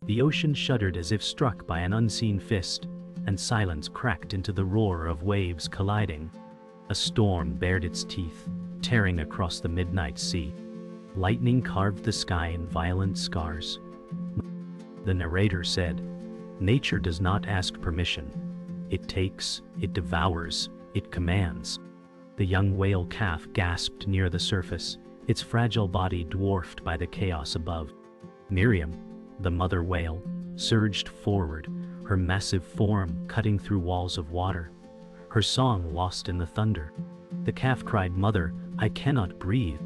The ocean shuddered as if struck by an unseen fist, and silence cracked into the roar of waves colliding. A storm bared its teeth, tearing across the midnight sea. Lightning carved the sky in violent scars. The narrator said, "Nature does not ask permission. It takes, it devours, it commands." The young whale calf gasped near the surface, its fragile body dwarfed by the chaos above. Miriam, the mother whale, surged forward, her massive form cutting through walls of water, her song lost in the thunder. The calf cried, "Mother, I cannot breathe."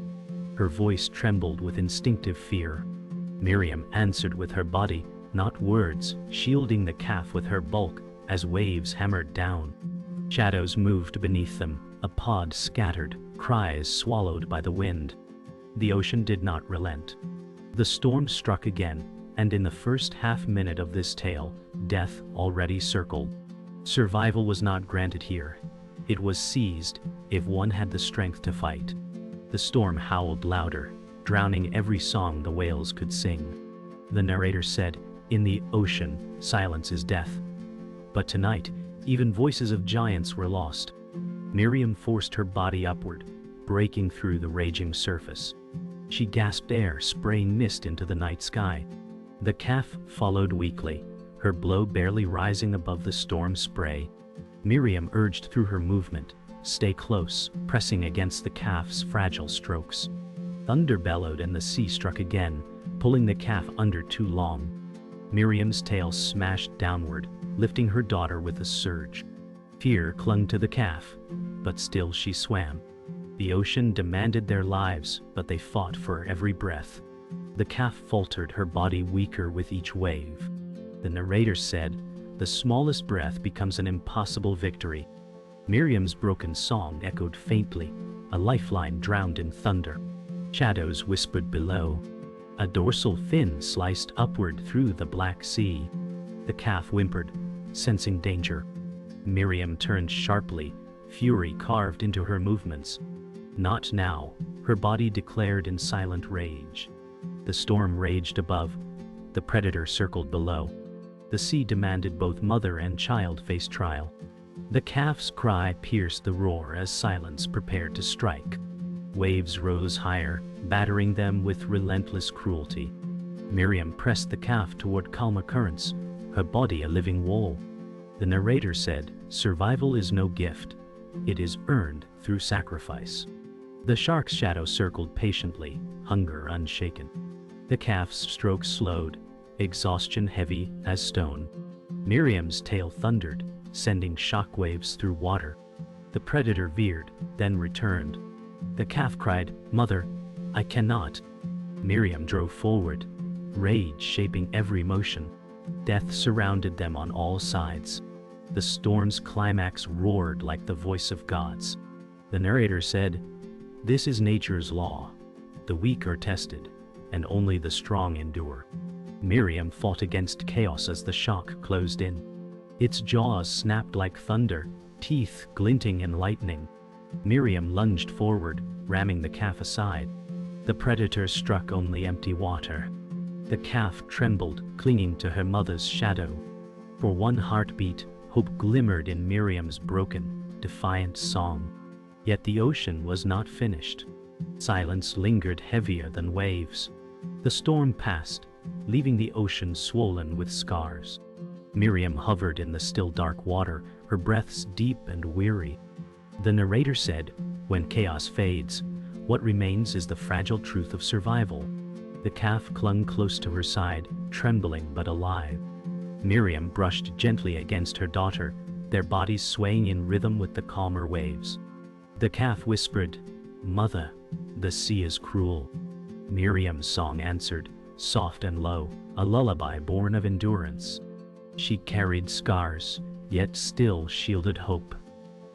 Her voice trembled with instinctive fear. Miriam answered with her body, not words, shielding the calf with her bulk as waves hammered down. Shadows moved beneath them, a pod scattered, cries swallowed by the wind. The ocean did not relent. The storm struck again, and in the first half-minute of this tale, death already circled. Survival was not granted here. It was seized, if one had the strength to fight. The storm howled louder, drowning every song the whales could sing. The narrator said, "In the ocean, silence is death." But tonight, even voices of giants were lost. Miriam forced her body upward, breaking through the raging surface. She gasped air, spraying mist into the night sky. The calf followed weakly, her blow barely rising above the storm spray. Miriam urged through her movement, "Stay close," pressing against the calf's fragile strokes. Thunder bellowed and the sea struck again, pulling the calf under too long. Miriam's tail smashed downward, lifting her daughter with a surge. Fear clung to the calf, but still she swam. The ocean demanded their lives, but they fought for every breath. The calf faltered, her body weaker with each wave. The narrator said, "The smallest breath becomes an impossible victory." Miriam's broken song echoed faintly, a lifeline drowned in thunder. Shadows whispered below. A dorsal fin sliced upward through the black sea. The calf whimpered, sensing danger. Miriam turned sharply, fury carved into her movements. "Not now," her body declared in silent rage. The storm raged above. The predator circled below. The sea demanded both mother and child face trial. The calf's cry pierced the roar as silence prepared to strike. Waves rose higher, battering them with relentless cruelty. Miriam pressed the calf toward calmer currents, her body a living wall. The narrator said, "Survival is no gift. It is earned through sacrifice." The shark's shadow circled patiently, hunger unshaken. The calf's stroke slowed, exhaustion heavy as stone. Miriam's tail thundered, sending shockwaves through water. The predator veered, then returned. The calf cried, "Mother, I cannot." Miriam drove forward, rage shaping every motion. Death surrounded them on all sides. The storm's climax roared like the voice of gods. The narrator said, "This is nature's law. The weak are tested, and only the strong endure." Miriam fought against chaos as the shock closed in. Its jaws snapped like thunder, teeth glinting in lightning. Miriam lunged forward, ramming the calf aside. The predator struck only empty water. The calf trembled, clinging to her mother's shadow. For one heartbeat, hope glimmered in Miriam's broken, defiant song. Yet the ocean was not finished. Silence lingered heavier than waves. The storm passed, leaving the ocean swollen with scars. Miriam hovered in the still dark water, her breaths deep and weary. The narrator said, "When chaos fades, what remains is the fragile truth of survival." The calf clung close to her side, trembling but alive. Miriam brushed gently against her daughter, their bodies swaying in rhythm with the calmer waves. The calf whispered, "Mother, the sea is cruel." Miriam's song answered, soft and low, a lullaby born of endurance. She carried scars, yet still shielded hope.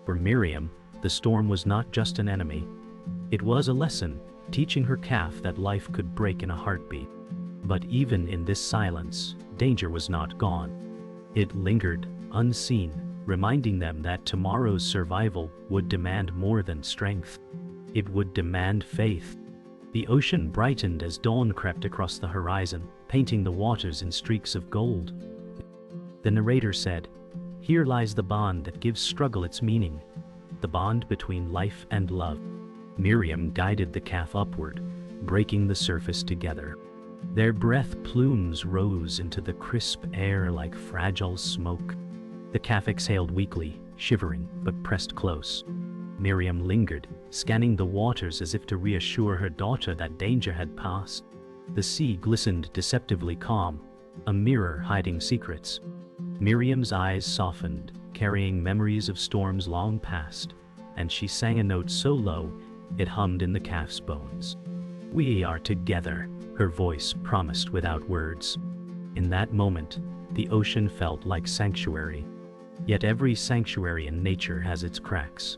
For Miriam, the storm was not just an enemy. It was a lesson, teaching her calf that life could break in a heartbeat. But even in this silence, danger was not gone. It lingered, unseen, reminding them that tomorrow's survival would demand more than strength. It would demand faith. The ocean brightened as dawn crept across the horizon, painting the waters in streaks of gold. The narrator said, "Here lies the bond that gives struggle its meaning, the bond between life and love." Miriam guided the calf upward, breaking the surface together. Their breath plumes rose into the crisp air like fragile smoke. The calf exhaled weakly, shivering, but pressed close. Miriam lingered, scanning the waters as if to reassure her daughter that danger had passed. The sea glistened deceptively calm, a mirror hiding secrets. Miriam's eyes softened, carrying memories of storms long past, and she sang a note so low it hummed in the calf's bones. "We are together," her voice promised without words. In that moment, the ocean felt like sanctuary. Yet every sanctuary in nature has its cracks.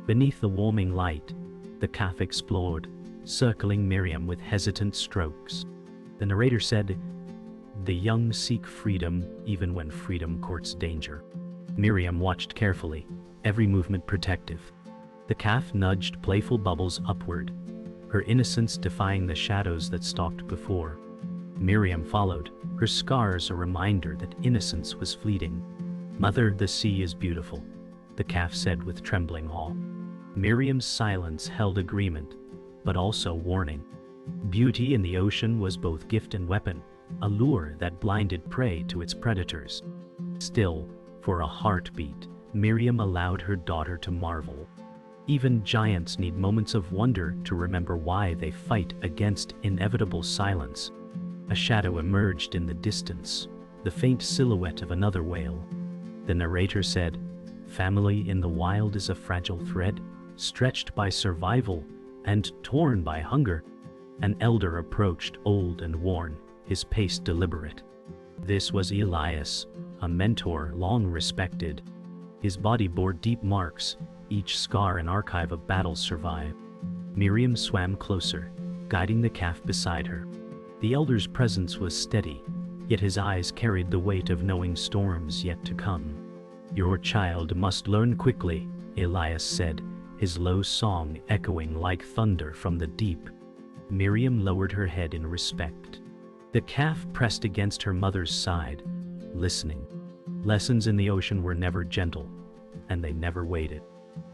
Beneath the warming light, the calf explored, circling Miriam with hesitant strokes. The narrator said, "The young seek freedom even when freedom courts danger." Miriam watched carefully, every movement protective. The calf nudged playful bubbles upward, her innocence defying the shadows that stalked before. Miriam followed, her scars a reminder that innocence was fleeting. "Mother, the sea is beautiful," the calf said with trembling awe. Miriam's silence held agreement, but also warning. Beauty in the ocean was both gift and weapon, a lure that blinded prey to its predators. Still, for a heartbeat, Miriam allowed her daughter to marvel. Even giants need moments of wonder to remember why they fight against inevitable silence. A shadow emerged in the distance, the faint silhouette of another whale. The narrator said, "Family in the wild is a fragile thread, stretched by survival and torn by hunger." An elder approached, old and worn, his pace deliberate. This was Elias, a mentor long respected. His body bore deep marks, each scar an archive of battles survived. Miriam swam closer, guiding the calf beside her. The elder's presence was steady, yet his eyes carried the weight of knowing storms yet to come. "Your child must learn quickly," Elias said, his low song echoing like thunder from the deep. Miriam lowered her head in respect. The calf pressed against her mother's side, listening. Lessons in the ocean were never gentle, and they never waited.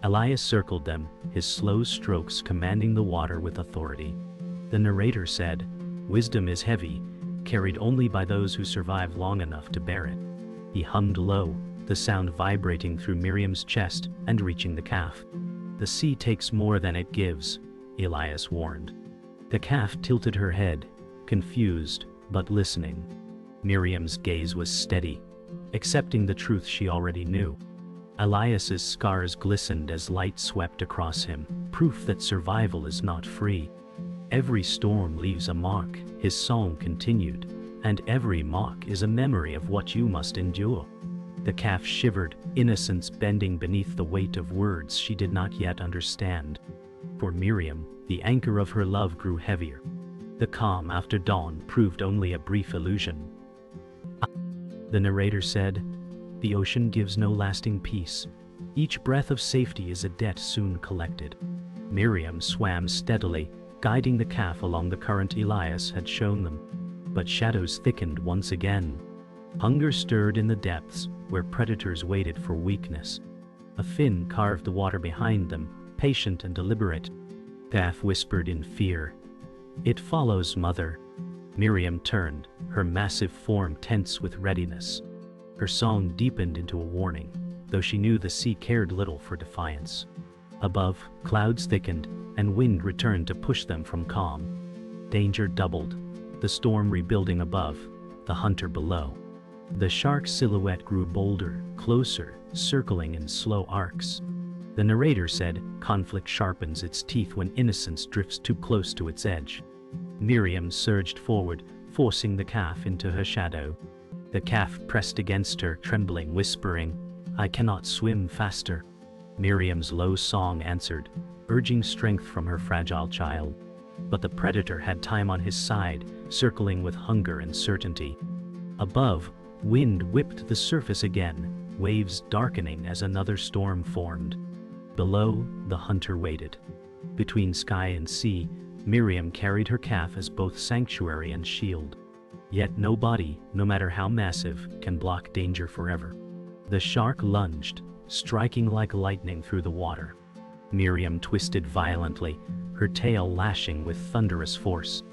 Elias circled them, his slow strokes commanding the water with authority. The narrator said, "Wisdom is heavy, carried only by those who survive long enough to bear it." He hummed low, the sound vibrating through Miriam's chest and reaching the calf. "The sea takes more than it gives," Elias warned. The calf tilted her head, confused but listening. Miriam's gaze was steady, accepting the truth she already knew. Elias's scars glistened as light swept across him, proof that survival is not free. "Every storm leaves a mark," his song continued, "and every mark is a memory of what you must endure." The calf shivered, innocence bending beneath the weight of words she did not yet understand. For Miriam, the anchor of her love grew heavier. The calm after dawn proved only a brief illusion. The narrator said, "The ocean gives no lasting peace. Each breath of safety is a debt soon collected." Miriam swam steadily, guiding the calf along the current Elias had shown them. But shadows thickened once again. Hunger stirred in the depths, where predators waited for weakness. A fin carved the water behind them, patient and deliberate. Calf whispered in fear, "It follows, mother." Miriam turned, her massive form tense with readiness. Her song deepened into a warning, though she knew the sea cared little for defiance. Above, clouds thickened, and wind returned to push them from calm. Danger doubled, the storm rebuilding above, the hunter below. The shark's silhouette grew bolder, closer, circling in slow arcs. The narrator said, "Conflict sharpens its teeth when innocence drifts too close to its edge." Miriam surged forward, forcing the calf into her shadow. The calf pressed against her, trembling, whispering, "I cannot swim faster." Miriam's low song answered, urging strength from her fragile child. But the predator had time on his side, circling with hunger and certainty. Above, wind whipped the surface again, waves darkening as another storm formed. Below, the hunter waited. Between sky and sea, Miriam carried her calf as both sanctuary and shield. Yet no body, no matter how massive, can block danger forever. The shark lunged, striking like lightning through the water. Miriam twisted violently, her tail lashing with thunderous force.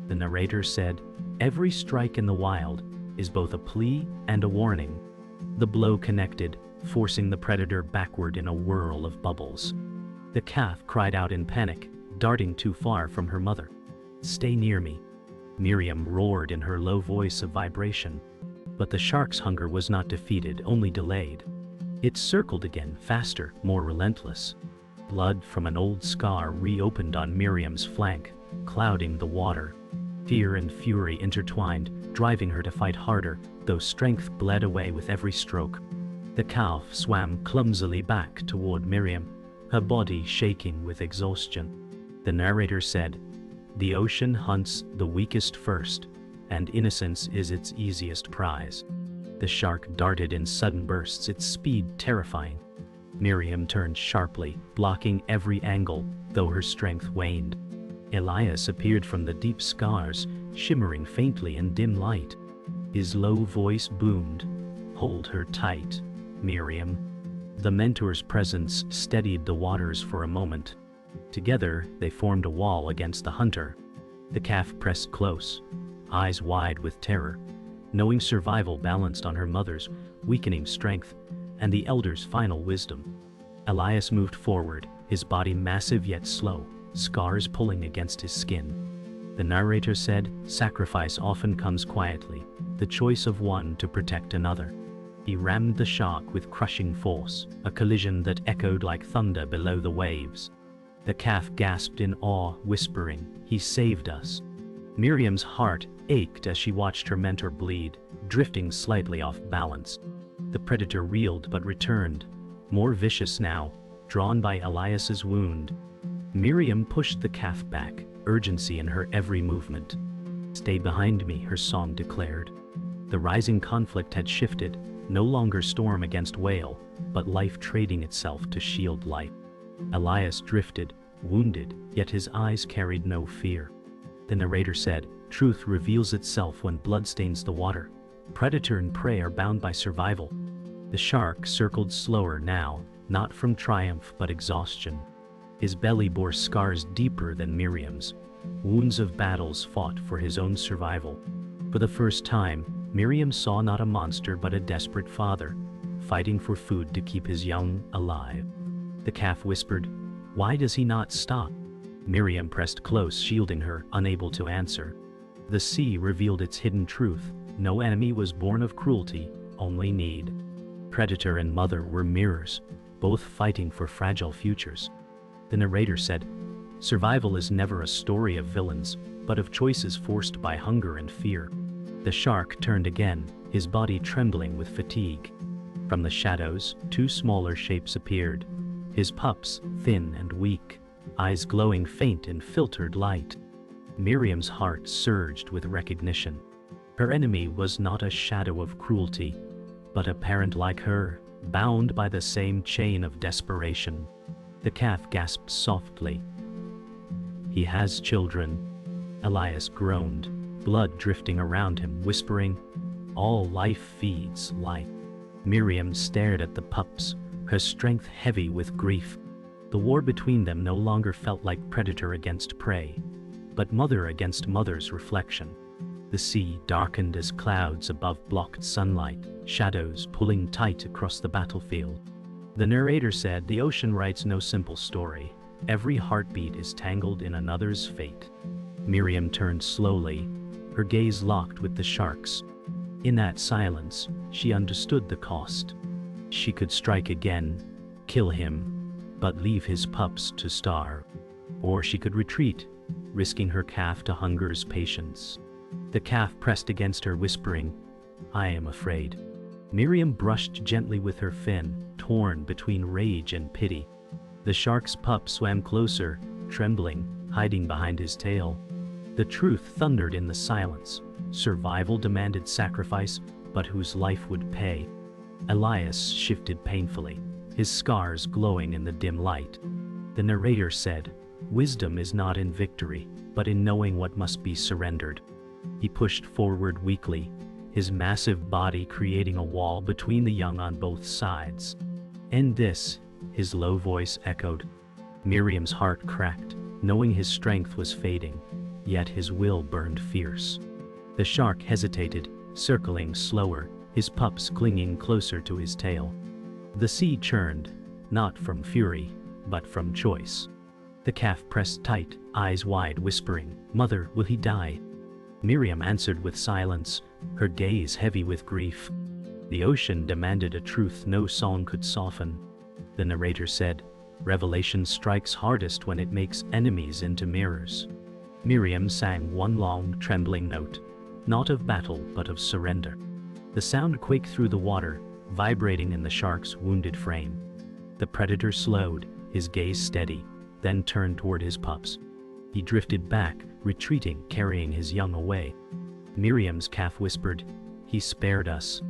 The narrator said, "Every strike in the wild is both a plea and a warning." The blow connected, forcing the predator backward in a whirl of bubbles. The calf cried out in panic, darting too far from her mother. "Stay near me." Miriam roared in her low voice of vibration. But the shark's hunger was not defeated, only delayed. It circled again, faster, more relentless. Blood from an old scar reopened on Miriam's flank, clouding the water. Fear and fury intertwined, driving her to fight harder, though strength bled away with every stroke. The calf swam clumsily back toward Miriam, her body shaking with exhaustion. The narrator said, "The ocean hunts the weakest first, and innocence is its easiest prize." The shark darted in sudden bursts, its speed terrifying. Miriam turned sharply, blocking every angle, though her strength waned. Elias appeared from the deep scars, shimmering faintly in dim light. His low voice boomed, "Hold her tight, Miriam." The mentor's presence steadied the waters for a moment. Together, they formed a wall against the hunter. The calf pressed close, eyes wide with terror, knowing survival balanced on her mother's weakening strength and the elder's final wisdom. Elias moved forward, his body massive yet slow, scars pulling against his skin. The narrator said, "Sacrifice often comes quietly, the choice of one to protect another." He rammed the shark with crushing force, a collision that echoed like thunder below the waves. The calf gasped in awe, whispering, "He saved us." Miriam's heart ached as she watched her mentor bleed, drifting slightly off balance. The predator reeled but returned, more vicious now, drawn by Elias's wound. Miriam pushed the calf back, urgency in her every movement. "Stay behind me," her song declared. The rising conflict had shifted, no longer storm against whale, but life trading itself to shield life. Elias drifted, wounded, yet his eyes carried no fear. The narrator said, "Truth reveals itself when blood stains the water. Predator and prey are bound by survival." The shark circled slower now, not from triumph but exhaustion. His belly bore scars deeper than Miriam's, wounds of battles fought for his own survival. For the first time, Miriam saw not a monster but a desperate father, fighting for food to keep his young alive. The calf whispered, "Why does he not stop?" Miriam pressed close, shielding her, unable to answer. The sea revealed its hidden truth. No enemy was born of cruelty, only need. Predator and mother were mirrors, both fighting for fragile futures. The narrator said, "Survival is never a story of villains, but of choices forced by hunger and fear." The shark turned again, his body trembling with fatigue. From the shadows, two smaller shapes appeared, his pups thin and weak, eyes glowing faint in filtered light. Miriam's heart surged with recognition. Her enemy was not a shadow of cruelty, but a parent like her, bound by the same chain of desperation. The calf gasped softly. "He has children." Elias groaned, blood drifting around him, whispering, "All life feeds life." Miriam stared at the pups, her strength heavy with grief. The war between them no longer felt like predator against prey, but mother against mother's reflection. The sea darkened as clouds above blocked sunlight, shadows pulling tight across the battlefield. The narrator said, "The ocean writes no simple story. Every heartbeat is tangled in another's fate." Miriam turned slowly, her gaze locked with the shark's. In that silence, she understood the cost. She could strike again, kill him, but leave his pups to starve. Or she could retreat, risking her calf to hunger's patience. The calf pressed against her, whispering, "I am afraid." Miriam brushed gently with her fin, torn between rage and pity. The shark's pup swam closer, trembling, hiding behind his tail. The truth thundered in the silence. Survival demanded sacrifice, but whose life would pay? Elias shifted painfully, his scars glowing in the dim light. The narrator said, Wisdom is not in victory, but in knowing what must be surrendered. He pushed forward weakly, his massive body creating a wall between the young on both sides. "End this," his low voice echoed. Miriam's heart cracked, knowing his strength was fading, yet his will burned fierce. The shark hesitated, circling slower, his pups clinging closer to his tail. The sea churned, not from fury, but from choice. The calf pressed tight, eyes wide, whispering, "Mother, will he die?" Miriam answered with silence, her gaze heavy with grief. The ocean demanded a truth no song could soften. The narrator said, "Revelation strikes hardest when it makes enemies into mirrors." Miriam sang one long, trembling note, not of battle but of surrender. The sound quaked through the water, vibrating in the shark's wounded frame. The predator slowed, his gaze steady, then turned toward his pups. He drifted back, retreating, carrying his young away. Miriam's calf whispered, "He spared us."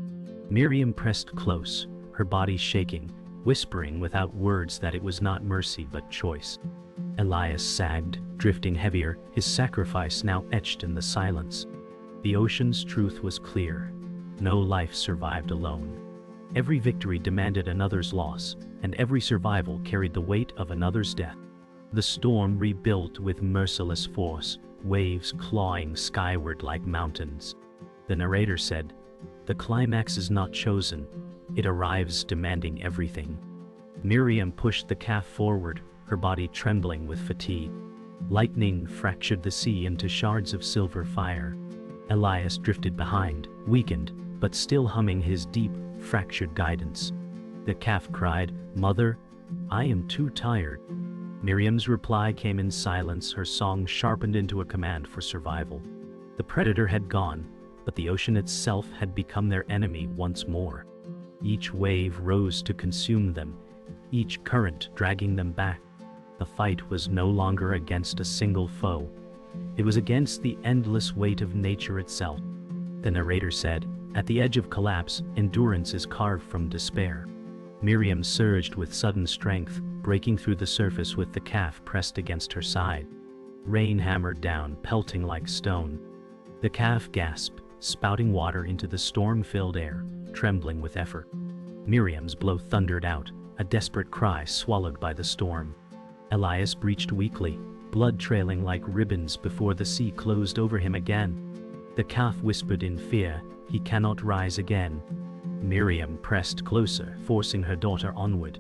Miriam pressed close, her body shaking, whispering without words that it was not mercy but choice. Elias sagged, drifting heavier, his sacrifice now etched in the silence. The ocean's truth was clear. No life survived alone. Every victory demanded another's loss, and every survival carried the weight of another's death. The storm rebuilt with merciless force, waves clawing skyward like mountains. The narrator said, "The climax is not chosen, it arrives demanding everything." Miriam pushed the calf forward, her body trembling with fatigue. Lightning fractured the sea into shards of silver fire. Elias drifted behind, weakened, but still humming his deep, fractured guidance. The calf cried, "Mother, I am too tired." Miriam's reply came in silence, her song sharpened into a command for survival. The predator had gone, but the ocean itself had become their enemy once more. Each wave rose to consume them, each current dragging them back. The fight was no longer against a single foe. It was against the endless weight of nature itself. The narrator said, "At the edge of collapse, endurance is carved from despair." Miriam surged with sudden strength, breaking through the surface with the calf pressed against her side. Rain hammered down, pelting like stone. The calf gasped, spouting water into the storm-filled air, trembling with effort. Miriam's blow thundered out, a desperate cry swallowed by the storm. Elias breached weakly, blood trailing like ribbons before the sea closed over him again. The calf whispered in fear, "He cannot rise again." Miriam pressed closer, forcing her daughter onward.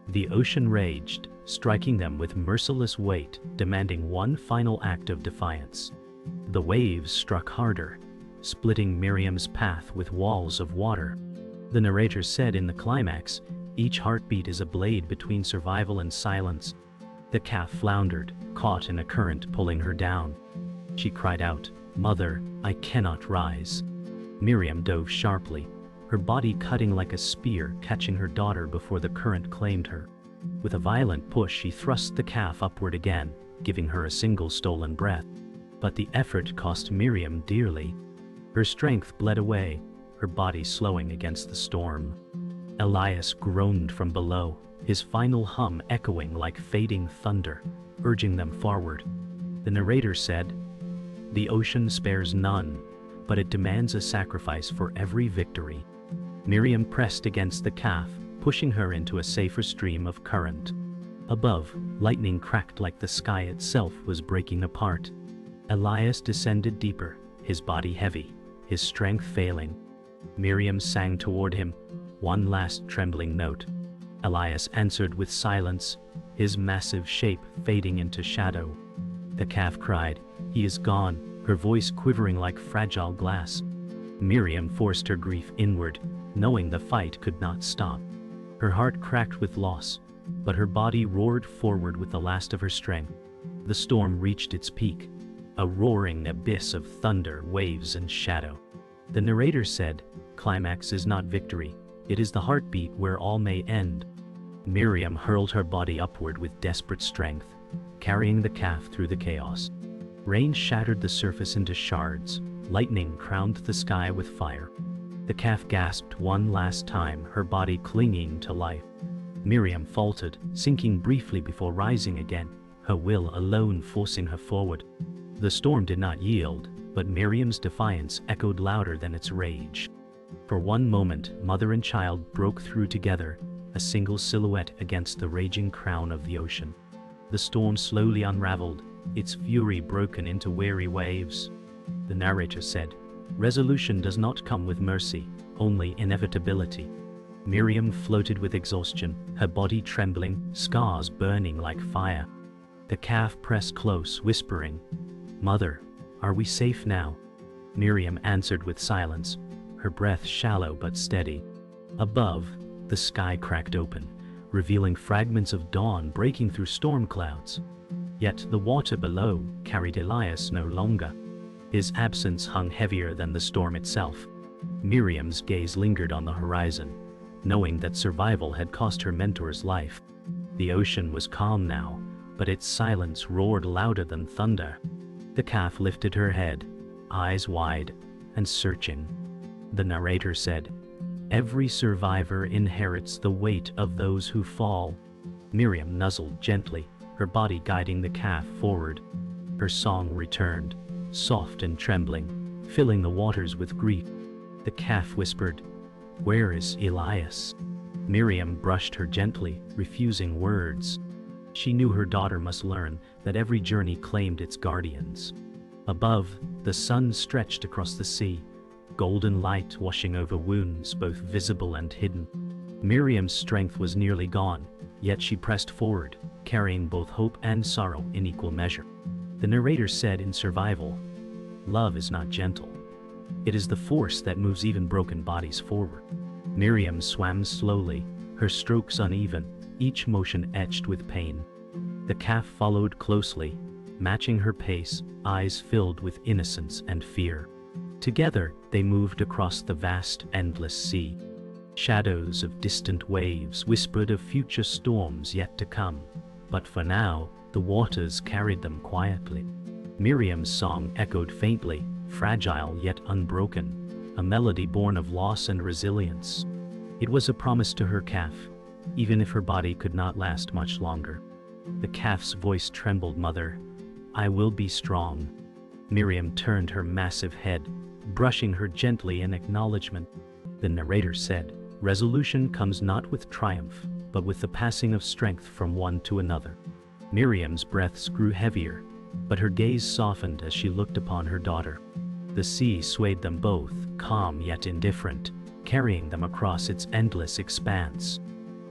The ocean raged, striking them with merciless weight, demanding one final act of defiance. The waves struck harder, splitting Miriam's path with walls of water. The narrator said in the climax, "Each heartbeat is a blade between survival and silence." The calf floundered, caught in a current pulling her down. She cried out, "Mother, I cannot rise." Miriam dove sharply, her body cutting like a spear, catching her daughter before the current claimed her. With a violent push, she thrust the calf upward again, giving her a single stolen breath. But the effort cost Miriam dearly. Her strength bled away, her body slowing against the storm. Elias groaned from below, his final hum echoing like fading thunder, urging them forward. The narrator said, "The ocean spares none, but it demands a sacrifice for every victory." Miriam pressed against the calf, pushing her into a safer stream of current. Above, lightning cracked like the sky itself was breaking apart. Elias descended deeper, his body heavy, his strength failing. Miriam sang toward him, one last trembling note. Elias answered with silence, his massive shape fading into shadow. The calf cried, "He is gone," her voice quivering like fragile glass. Miriam forced her grief inward, knowing the fight could not stop. Her heart cracked with loss, but her body roared forward with the last of her strength. The storm reached its peak, a roaring abyss of thunder, waves, and shadow. The narrator said, "Climax is not victory, it is the heartbeat where all may end." Miriam hurled her body upward with desperate strength, carrying the calf through the chaos. Rain shattered the surface into shards, lightning crowned the sky with fire. The calf gasped one last time, her body clinging to life. Miriam faltered, sinking briefly before rising again, her will alone forcing her forward. The storm did not yield, but Miriam's defiance echoed louder than its rage. For one moment, mother and child broke through together, a single silhouette against the raging crown of the ocean. The storm slowly unraveled, its fury broken into weary waves. The narrator said, "Resolution does not come with mercy, only inevitability." Miriam floated with exhaustion, her body trembling, scars burning like fire. The calf pressed close, whispering, "Mother, are we safe now?" Miriam answered with silence, her breath shallow but steady. Above, the sky cracked open, revealing fragments of dawn breaking through storm clouds. Yet the water below carried Elias no longer. His absence hung heavier than the storm itself. Miriam's gaze lingered on the horizon, knowing that survival had cost her mentor's life. The ocean was calm now, but its silence roared louder than thunder. The calf lifted her head, eyes wide and searching. The narrator said, "Every survivor inherits the weight of those who fall." Miriam nuzzled gently, her body guiding the calf forward. Her song returned, soft and trembling, filling the waters with grief. The calf whispered, "Where is Elias?" Miriam brushed her gently, refusing words. She knew her daughter must learn that every journey claimed its guardians. Above, the sun stretched across the sea, golden light washing over wounds both visible and hidden. Miriam's strength was nearly gone, yet she pressed forward, carrying both hope and sorrow in equal measure. The narrator said in Survival, "Love is not gentle. It is the force that moves even broken bodies forward." Miriam swam slowly, her strokes uneven, each motion etched with pain. The calf followed closely, matching her pace, eyes filled with innocence and fear. Together, they moved across the vast, endless sea. Shadows of distant waves whispered of future storms yet to come, but for now, the waters carried them quietly. Miriam's song echoed faintly, fragile yet unbroken, a melody born of loss and resilience. It was a promise to her calf, even if her body could not last much longer. The calf's voice trembled, "Mother, I will be strong." Miriam turned her massive head, brushing her gently in acknowledgement. The narrator said, "Resolution comes not with triumph, but with the passing of strength from one to another." Miriam's breaths grew heavier, but her gaze softened as she looked upon her daughter. The sea swayed them both, calm yet indifferent, carrying them across its endless expanse.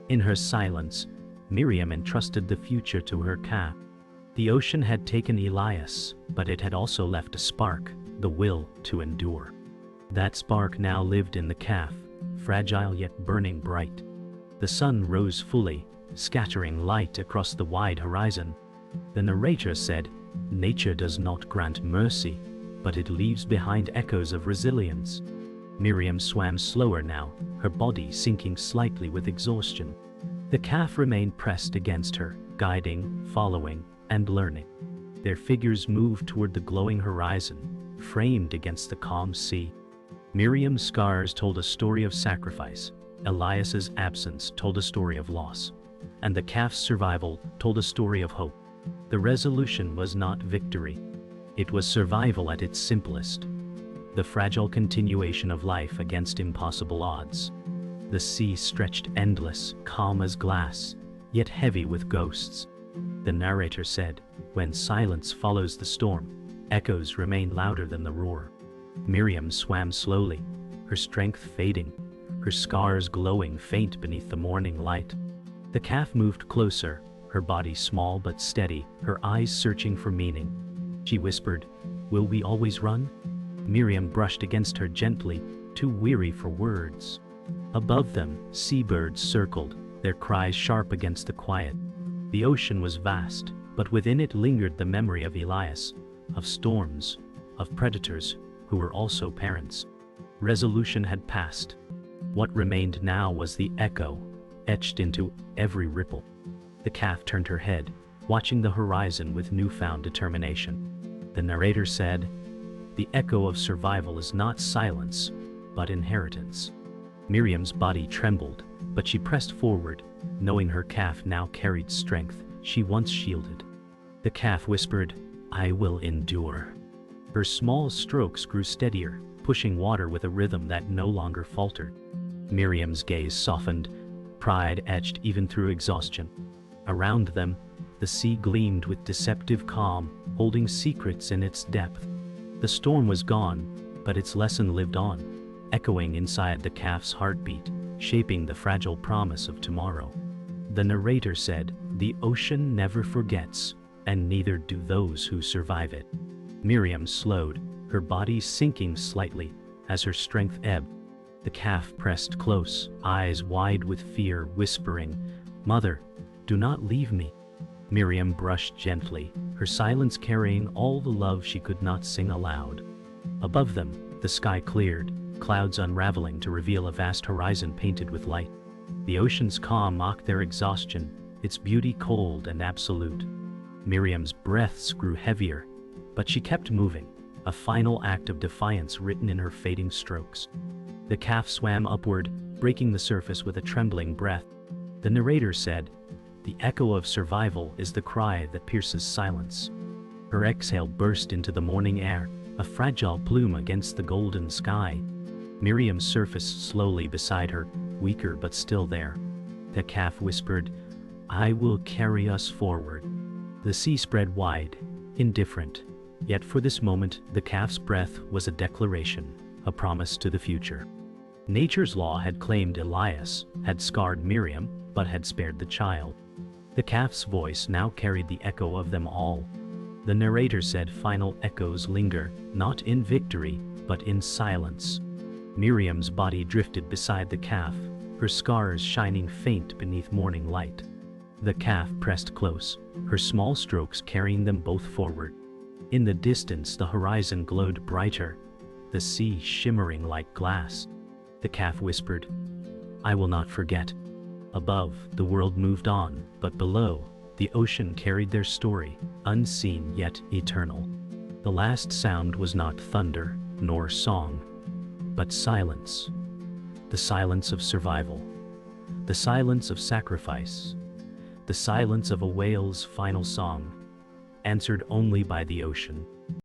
In her silence, Miriam entrusted the future to her calf. The ocean had taken Elias, but it had also left a spark, the will to endure. That spark now lived in the calf, fragile yet burning bright. The sun rose fully, scattering light across the wide horizon. The narrator said, "Nature does not grant mercy, but it leaves behind echoes of resilience." Miriam swam slower now, her body sinking slightly with exhaustion. The calf remained pressed against her, guiding, following, and learning. Their figures moved toward the glowing horizon, framed against the calm sea. Miriam's scars told a story of sacrifice, Elias's absence told a story of loss, and the calf's survival told a story of hope. The resolution was not victory. It was survival at its simplest. The fragile continuation of life against impossible odds. The sea stretched endless, calm as glass, yet heavy with ghosts. The narrator said, "When silence follows the storm, echoes remain louder than the roar." Miriam swam slowly, her strength fading, her scars glowing faint beneath the morning light. The calf moved closer, her body small but steady, her eyes searching for meaning. She whispered, "Will we always run?" Miriam brushed against her gently, too weary for words. Above them, seabirds circled, their cries sharp against the quiet. The ocean was vast, but within it lingered the memory of Elias, of storms, of predators, who were also parents. Resolution had passed. What remained now was the echo, etched into every ripple. The calf turned her head, watching the horizon with newfound determination. The narrator said, "The echo of survival is not silence, but inheritance." Miriam's body trembled, but she pressed forward, knowing her calf now carried strength she once shielded. The calf whispered, "I will endure." Her small strokes grew steadier, pushing water with a rhythm that no longer faltered. Miriam's gaze softened, pride etched even through exhaustion. Around them, the sea gleamed with deceptive calm, holding secrets in its depth. The storm was gone, but its lesson lived on, echoing inside the calf's heartbeat, shaping the fragile promise of tomorrow. The narrator said, "The ocean never forgets, and neither do those who survive it." Miriam slowed, her body sinking slightly as her strength ebbed. The calf pressed close, eyes wide with fear, whispering, "Mother, do not leave me." Miriam brushed gently, her silence carrying all the love she could not sing aloud. Above them, the sky cleared, clouds unraveling to reveal a vast horizon painted with light. The ocean's calm mocked their exhaustion, its beauty cold and absolute. Miriam's breaths grew heavier, but she kept moving, a final act of defiance written in her fading strokes. The calf swam upward, breaking the surface with a trembling breath. The narrator said, "The echo of survival is the cry that pierces silence." Her exhale burst into the morning air, a fragile plume against the golden sky. Miriam surfaced slowly beside her, weaker but still there. The calf whispered, "I will carry us forward." The sea spread wide, indifferent. Yet for this moment, the calf's breath was a declaration, a promise to the future. Nature's law had claimed Elias, had scarred Miriam, but had spared the child. The calf's voice now carried the echo of them all. The narrator said final echoes linger, not in victory, but in silence. Miriam's body drifted beside the calf, her scars shining faint beneath morning light. The calf pressed close, her small strokes carrying them both forward. In the distance, the horizon glowed brighter, the sea shimmering like glass. The calf whispered, "I will not forget." Above, the world moved on, but below, the ocean carried their story, unseen yet eternal. The last sound was not thunder, nor song, but silence. The silence of survival. The silence of sacrifice. The silence of a whale's final song, answered only by the ocean.